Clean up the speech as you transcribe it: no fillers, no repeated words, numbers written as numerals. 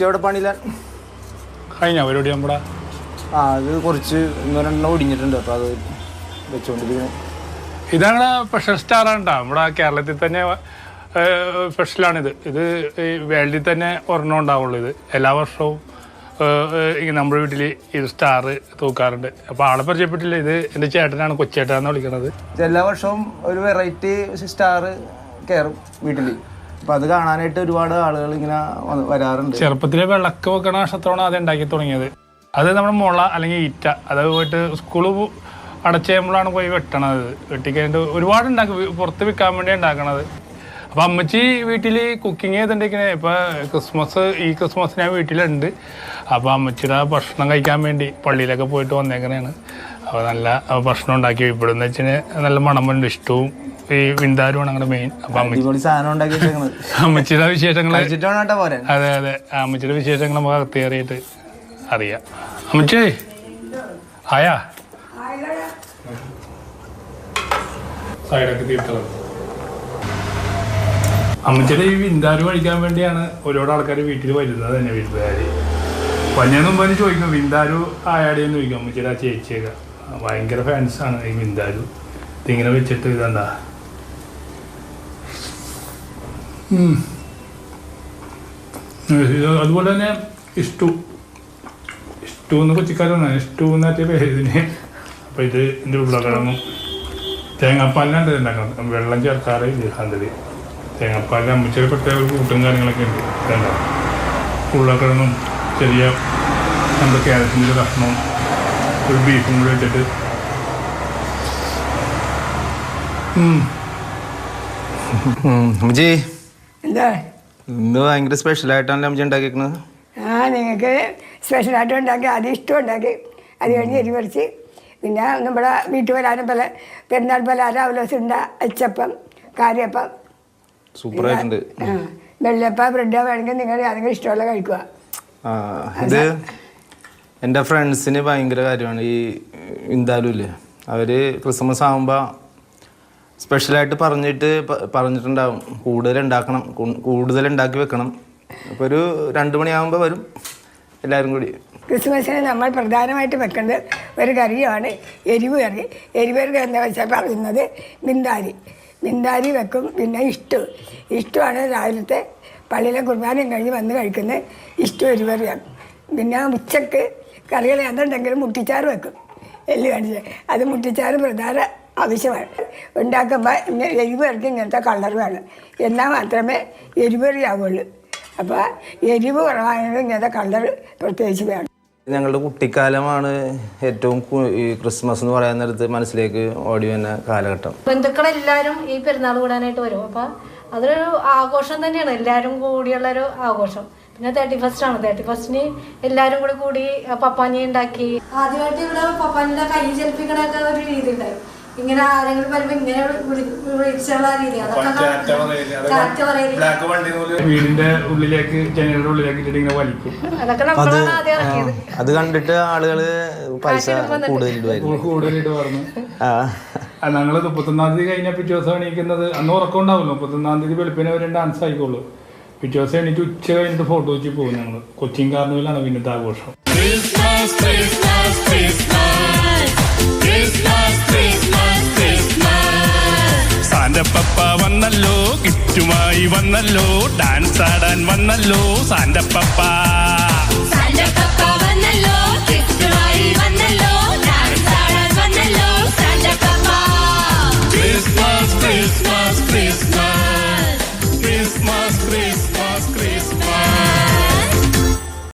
അവിടെ പണിയില്ല കഴിഞ്ഞ പരിപാടി നമ്മുടെ അത് കുറച്ച് 1-2 ഒടിഞ്ഞിട്ടുണ്ട്. അപ്പോൾ അത് വെച്ചുകൊണ്ടിരിക്കുന്നത്. ഇതാണ് സ്പെഷ്യൽ സ്റ്റാറാണ് കേട്ടോ. നമ്മുടെ കേരളത്തിൽ തന്നെ സ്പെഷ്യലാണിത്. ഇത് ഈ വേൾഡിൽ തന്നെ ഒരെണ്ണം ഉണ്ടാവുള്ളൂ. ഇത് എല്ലാ വർഷവും നമ്മുടെ വീട്ടിൽ ഇത് സ്റ്റാർ തൂക്കാറുണ്ട്. അപ്പോൾ ആളെ പരിചയപ്പെട്ടില്ല. ഇത് എൻ്റെ ചേട്ടനാണ്, കൊച്ചേട്ടനാന്ന് വിളിക്കണത്. എല്ലാ വർഷവും ഒരു വെറൈറ്റി സ്റ്റാർ കയറും വീട്ടിൽ. അപ്പോൾ അത് കാണാനായിട്ട് ഒരുപാട് ആളുകൾ ഇങ്ങനെ വരാറുണ്ട്. ചെറുപ്പത്തിലെ വിളക്ക് വെക്കണ നക്ഷത്രമാണ് അത് ഉണ്ടാക്കി തുടങ്ങിയത്. അത് നമ്മുടെ മുള അല്ലെങ്കിൽ ഈറ്റ അത് പോയിട്ട് സ്കൂള് അടച്ചുമ്പോഴാണ് പോയി വെട്ടണത്. വെട്ടിക്കഴിഞ്ഞിട്ട് ഒരുപാട് ഉണ്ടാക്കി പുറത്ത് വിൽക്കാൻ വേണ്ടി ഉണ്ടാക്കണത്. അപ്പം അമ്മച്ചി വീട്ടിൽ കുക്കിംഗ് ചെയ്തിട്ടുണ്ടെങ്കിൽ ഇപ്പോൾ ഈ ക്രിസ്മസ് ഞാൻ വീട്ടിലുണ്ട്. അപ്പോൾ അമ്മച്ചിയുടെ ഭക്ഷണം കഴിക്കാൻ വേണ്ടി പള്ളിയിലൊക്കെ പോയിട്ട് വന്നേക്കണേണ്. അപ്പോൾ നല്ല ഭക്ഷണം ഉണ്ടാക്കി ഇവിടെന്ന് വെച്ചാൽ നല്ല മണമുണ്ട്. ഇഷ്ടവും ഈ വിന്താരുമാണ് അങ്ങനെ മെയിൻ. അപ്പം അമ്മച്ചിയുടെ വിശേഷങ്ങൾ അതെ അമ്മച്ചിയുടെ വിശേഷങ്ങൾ നമുക്ക് അകത്തേറിയിട്ട് അറിയാം. അമ്മച്ചേ ആയാ സൈഡൊക്കെ തീർത്തത്. അമ്മച്ചിയുടെ ഈ വിന്താരു കഴിക്കാൻ വേണ്ടിയാണ് ഒരുപാട് ആൾക്കാർ വീട്ടിൽ വരുന്നത് തന്നെ. വീട്ടുകാർ പഞ്ഞെന്ന് മുമ്പ് ചോദിക്കും വിന്താരു ആയാടെന്ന് ചോദിക്കും. അമ്മച്ചിയുടെ ആ ചേച്ചിയൊക്കെ ഭയങ്കര ഫാൻസാണ് ഈ വിന്താരു. ഇതിങ്ങനെ വെച്ചിട്ട് ഇതെന്താ അതുപോലെ തന്നെ ഇഷ്ടു എന്ന് കൊച്ചിക്കാരാണ്. ഇഷ്ടു എന്നാറ്റ പേര് ഇതിന്. അപ്പോൾ ഇത് എൻ്റെ ഉരുളക്കിഴങ്ങും തേങ്ങാപ്പാലിനാണ് ഇത് ഉണ്ടാക്കുന്നത്. വെള്ളം ചേർക്കാറ് ഇതിൽ. തേങ്ങാപ്പാലിൽ അമ്മച്ചിയുടെ പ്രത്യേക ഒരു കൂട്ടും കാര്യങ്ങളൊക്കെ ഉണ്ട്. ഇതല്ല ഉരുളക്കിഴങ്ങും ചെറിയ നമ്മുടെ ക്യാരറ്റിൻ്റെ കഷ്ണവും ഒരു ബീഫും കൂടി വെച്ചിട്ട് ഇന്ന് ഭയങ്കര സ്പെഷ്യലായിട്ടാണല്ലോ അമ്മച്ചി ഉണ്ടാക്കിയിരിക്കുന്നത്. നിങ്ങൾക്ക് സ്പെഷ്യലായിട്ട് ഉണ്ടാക്കി, അത് ഇഷ്ടം ഉണ്ടാക്കി. അത് കഴിഞ്ഞ് എരിവറിച്ച് പിന്നെ നമ്മുടെ വീട്ടുപലഹാരം പോലെ പെരുന്നാൾ പലഹാരം അവലോസുണ്ട, അച്ചപ്പം, കാര്യപ്പം, സൂപ്പറായിട്ടുണ്ട്. വെള്ളപ്പം, ബ്രെഡ് വേണമെങ്കിൽ നിങ്ങൾ അതെങ്കിലും ഇഷ്ടമുള്ള കഴിക്കുക. ഇത് എൻ്റെ ഫ്രണ്ട്സിന് ഭയങ്കര കാര്യമാണ് ഈ വിന്താലുല്ലേ. അവർ ക്രിസ്മസ് ആകുമ്പോൾ സ്പെഷ്യലായിട്ട് പറഞ്ഞിട്ടുണ്ടാവും കൂടുതൽ ഉണ്ടാക്കി വെക്കണം. അപ്പോൾ ഒരു 2 മണിയാകുമ്പോൾ വരും എല്ലാവരും കൂടി. ക്രിസ്മസിന് നമ്മൾ പ്രധാനമായിട്ട് വെക്കുന്നത് ഒരു കറിയാണ് എരിവ് കറി. എരിവ് കറി എന്താ വെച്ചാൽ പറയുന്നത് മിന്താരി വെക്കും. പിന്നെ ഇഷ്ടമാണ് രാവിലത്തെ പള്ളിയിലെ കുർബാനയും കഴിഞ്ഞ് വന്ന് കഴിക്കുന്നത്. എരിവ് കറിയാണ്. പിന്നെ ഉച്ചക്ക് കറികൾ എന്തുണ്ടെങ്കിലും മുട്ടിച്ചാറ് വെക്കും. എല്ല് കാണിച്ച് അത് മുട്ടിച്ചാറ് പ്രധാന ആവശ്യമാണ്. ഉണ്ടാക്കുമ്പോൾ എരിവ് കറിക്ക് ഇങ്ങനത്തെ കളർ വേണം. എന്നാൽ മാത്രമേ എരിവ് കറി ആവുള്ളൂ. അപ്പോൾ എരിവ് കുറവാണെങ്കിൽ ഇങ്ങനത്തെ കളർ പ്രത്യേകിച്ച് വേണം. ഞങ്ങളുടെ കുട്ടിക്കാലമാണ് ഏറ്റവും ഈ ക്രിസ്മസ് എന്ന് പറയാൻ നേരത്ത് മനസ്സിലേക്ക് ഓടി വന്ന കാലഘട്ടം. ബന്ധുക്കളെല്ലാവരും ഈ പെരുന്നാൾ കൂടാനായിട്ട് വരും. അപ്പം അതൊരു ആഘോഷം തന്നെയാണ്, എല്ലാവരും കൂടിയുള്ളൊരു ആഘോഷം. പിന്നെ 31st ആണ്. 31st എല്ലാവരും കൂടി പപ്പാനി ഉണ്ടാക്കി. ആദ്യമായിട്ട് ഇവിടെ പപ്പാനിയുടെ കൈ ചലിപ്പിക്കണൊക്കെ ഒരു രീതി ഉണ്ടായി. ഇങ്ങനെ ആരെങ്കിലും വരുമ്പോ ഇങ്ങനെ വിളിച്ചുള്ള രീതി, വീടിന്റെ ഉള്ളിലേക്ക് ജനലിന്റെ ഉള്ളിലേക്ക് ഇങ്ങനെ വലിക്കും. അതൊക്കെ നമ്മളാണ് ആദ്യം ഇറക്കിയത്. അത് കണ്ടിട്ട് ആളുകള് പൈസ കൂടുതലിടുവായിരുന്നു. ഞങ്ങള് 31-ാം തീയതി കഴിഞ്ഞ പിറ്റേ ദിവസം എണീക്കുന്നത്. അന്ന് ഉറക്കം ഉണ്ടാവുമല്ലോ. 31-ാം തീയതി വെളുപ്പിനെ വരെ ഡാൻസ് ആയിക്കോളൂ. പിറ്റേ ദിവസം എണീറ്റ് ഉച്ച കഴിഞ്ഞിട്ട് ഫോട്ടോ വെച്ച് പോകും. ഞങ്ങള് കൊച്ചിൻ കാർണിവലാണ് പിന്നത്തെ ആഘോഷം. സാന്റപ്പപ്പ വന്നല്ലോ, ഗിഫ്റ്റുമായി വന്നല്ലോ, ഡാൻസ് ആടാൻ വന്നല്ലോ സാന്റപ്പപ്പ.